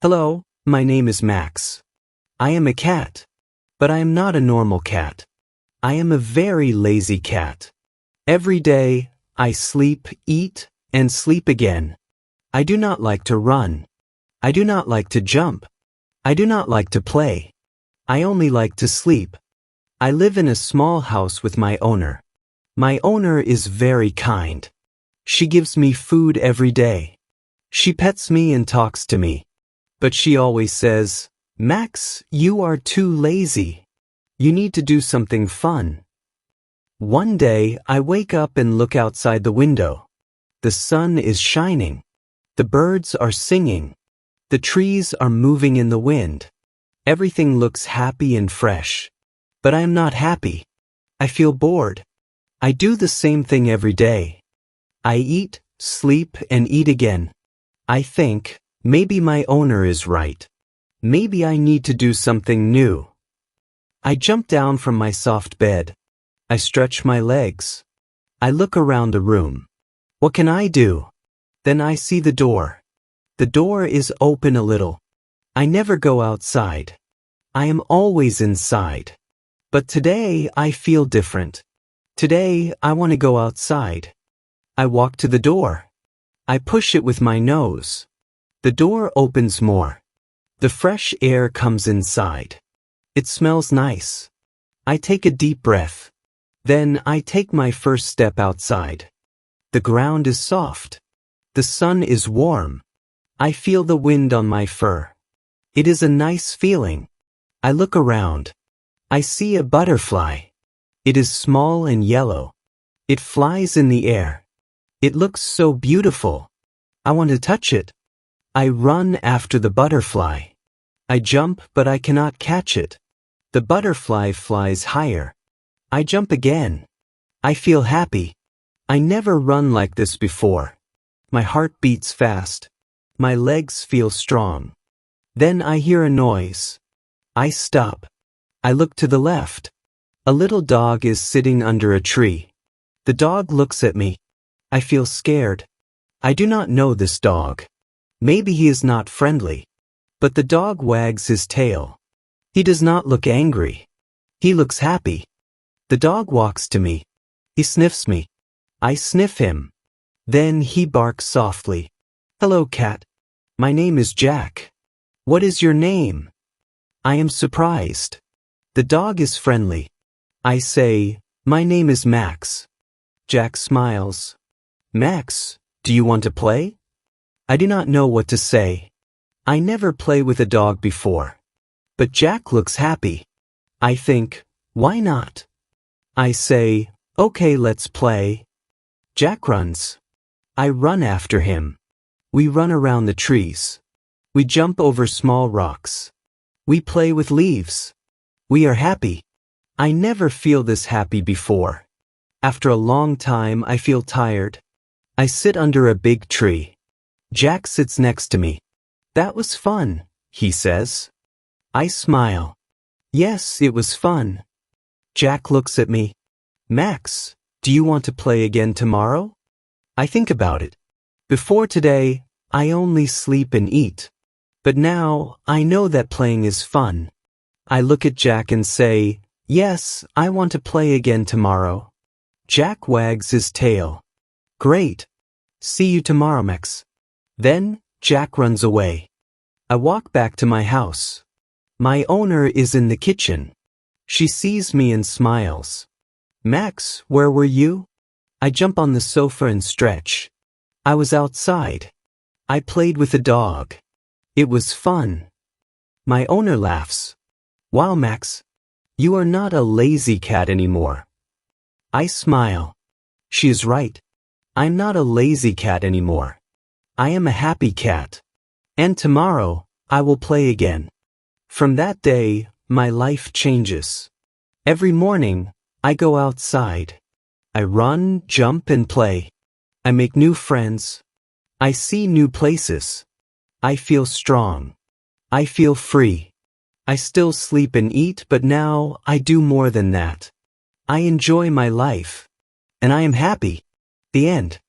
Hello, my name is Max. I am a cat, but I am not a normal cat. I am a very lazy cat. Every day, I sleep, eat, and sleep again. I do not like to run. I do not like to jump. I do not like to play. I only like to sleep. I live in a small house with my owner. My owner is very kind. She gives me food every day. She pets me and talks to me. But she always says, "Max, you are too lazy. You need to do something fun." One day, I wake up and look outside the window. The sun is shining. The birds are singing. The trees are moving in the wind. Everything looks happy and fresh. But I am not happy. I feel bored. I do the same thing every day. I eat, sleep, and eat again. I think, maybe my owner is right. Maybe I need to do something new. I jump down from my soft bed. I stretch my legs. I look around the room. What can I do? Then I see the door. The door is open a little. I never go outside. I am always inside. But today I feel different. Today I want to go outside. I walk to the door. I push it with my nose. The door opens more. The fresh air comes inside. It smells nice. I take a deep breath. Then I take my first step outside. The ground is soft. The sun is warm. I feel the wind on my fur. It is a nice feeling. I look around. I see a butterfly. It is small and yellow. It flies in the air. It looks so beautiful. I want to touch it. I run after the butterfly. I jump, but I cannot catch it. The butterfly flies higher. I jump again. I feel happy. I never run like this before. My heart beats fast. My legs feel strong. Then I hear a noise. I stop. I look to the left. A little dog is sitting under a tree. The dog looks at me. I feel scared. I do not know this dog. Maybe he is not friendly. But the dog wags his tail. He does not look angry. He looks happy. The dog walks to me. He sniffs me. I sniff him. Then he barks softly. "Hello, cat. My name is Jack. What is your name?" I am surprised. The dog is friendly. I say, "My name is Max." Jack smiles. "Max, do you want to play?" I do not know what to say. I never play with a dog before. But Jack looks happy. I think, why not? I say, "Okay, let's play." Jack runs. I run after him. We run around the trees. We jump over small rocks. We play with leaves. We are happy. I never feel this happy before. After a long time, I feel tired. I sit under a big tree. Jack sits next to me. "That was fun," he says. I smile. "Yes, it was fun." Jack looks at me. "Max, do you want to play again tomorrow?" I think about it. Before today, I only sleep and eat. But now, I know that playing is fun. I look at Jack and say, "Yes, I want to play again tomorrow." Jack wags his tail. "Great. See you tomorrow, Max." Then, Jack runs away. I walk back to my house. My owner is in the kitchen. She sees me and smiles. "Max, where were you?" I jump on the sofa and stretch. I was outside. I played with the dog. It was fun. My owner laughs. "Wow, Max, you are not a lazy cat anymore." I smile. She is right. I'm not a lazy cat anymore. I am a happy cat. And tomorrow, I will play again. From that day, my life changes. Every morning, I go outside. I run, jump, and play. I make new friends. I see new places. I feel strong. I feel free. I still sleep and eat, but now I do more than that. I enjoy my life. And I am happy. The end.